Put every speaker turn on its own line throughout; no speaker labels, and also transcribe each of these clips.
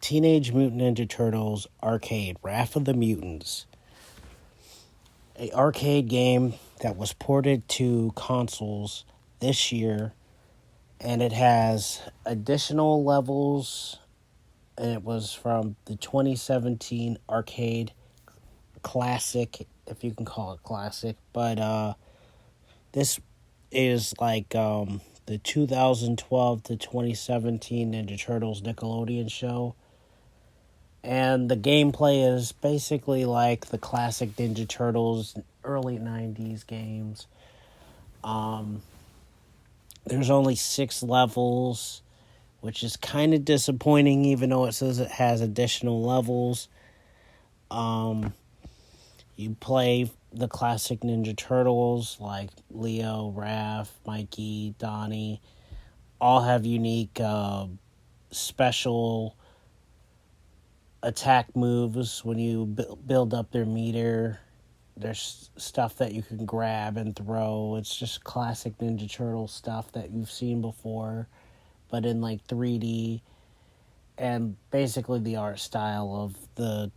Teenage Mutant Ninja Turtles Arcade, Wrath of the Mutants. A arcade game that was ported to consoles this year, and it has additional levels, and it was from the 2017 arcade classic, if you can call it classic, but this is like the 2012 to 2017 Ninja Turtles Nickelodeon show. And the gameplay is basically like the classic Ninja Turtles early 90s games. There's only 6 levels, which is kind of disappointing, even though it says it has additional levels. You play the classic Ninja Turtles like Leo, Raph, Mikey, Donnie. All have unique special attack moves when you build up their meter. There's stuff that you can grab and throw. It's just classic Ninja Turtle stuff that you've seen before, but in like 3D, and basically the art style of the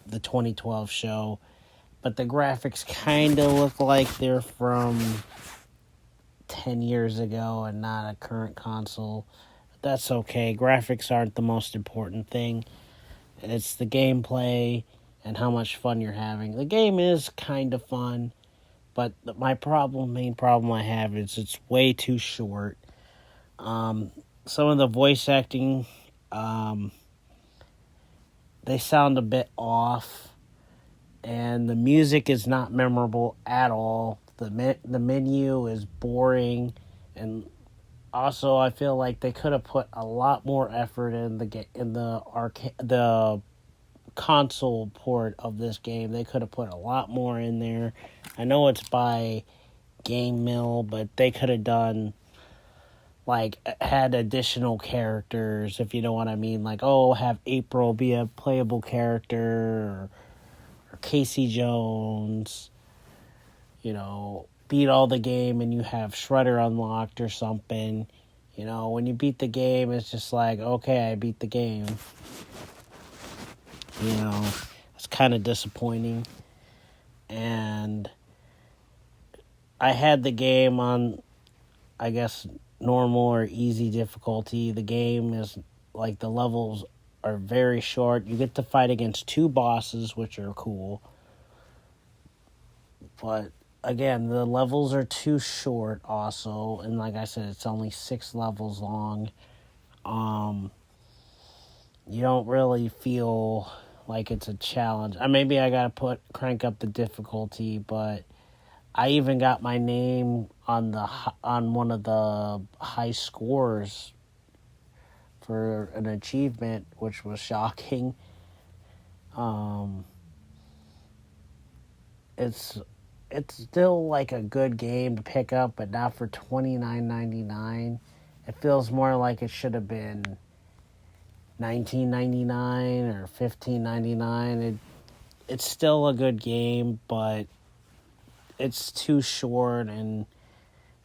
2012 show. But the graphics kind of look like they're from 10 years ago and not a current console. That's okay. Graphics aren't the most important thing. It's the gameplay and how much fun you're having. The game is kind of fun, but my main problem I have is it's way too short. Some of the voice acting, they sound a bit off, and the music is not memorable at all. The menu is boring, and also I feel like they could have put a lot more effort in the console port of this game. They could have put a lot more in there. I know it's by Game Mill, but they could have done, like, had additional characters, if you know what I mean. Like, have April be a playable character, or Casey Jones, beat all the game and you have Shredder unlocked or something. When you beat the game, it's just like, okay, I beat the game. It's kind of disappointing. And I had the game on, I guess, normal or easy difficulty. The game is, like, the levels are very short. You get to fight against 2 bosses, which are cool. But, again, the levels are too short also. And like I said, it's only 6 levels long. You don't really feel like it's a challenge. Maybe I gotta crank up the difficulty, but I even got my name on one of the high scores for an achievement, which was shocking. It's still like a good game to pick up, but not for $29.99. It feels more like it should have been $19.99 or $15.99. It's still a good game, but it's too short, and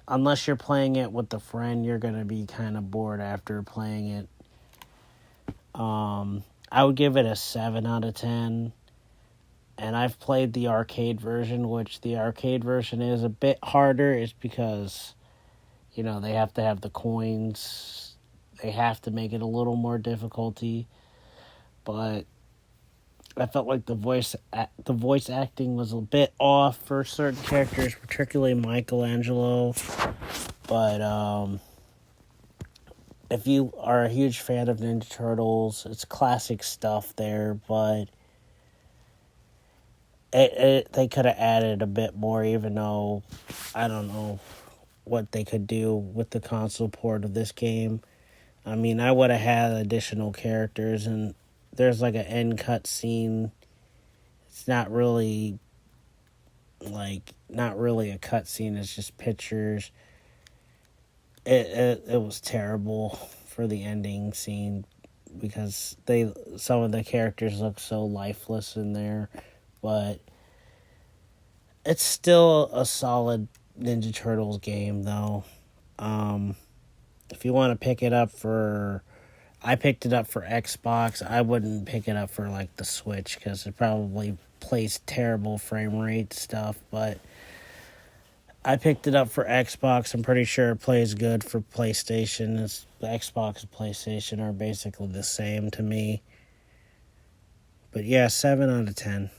unless you're playing it with a friend, you're going to be kind of bored after playing it. I would give it a 7 out of 10. And I've played the arcade version, which the arcade version is a bit harder. It's because, they have to have the coins. They have to make it a little more difficulty. But I felt like the voice acting was a bit off for certain characters, particularly Michelangelo. But if you are a huge fan of Ninja Turtles, it's classic stuff there, but they could have added a bit more, even though I don't know what they could do with the console port of this game. I would have had additional characters, and there's like an end cut scene. It's not really a cut scene. It's just pictures. It was terrible for the ending scene because some of the characters look so lifeless in there, but it's still a solid Ninja Turtles game though. If you want to pick it up for I picked it up for Xbox. I wouldn't pick it up for like the Switch because it probably plays terrible frame rate stuff. But I picked it up for Xbox. I'm pretty sure it plays good for PlayStation. The Xbox and PlayStation are basically the same to me. But yeah, 7 out of 10.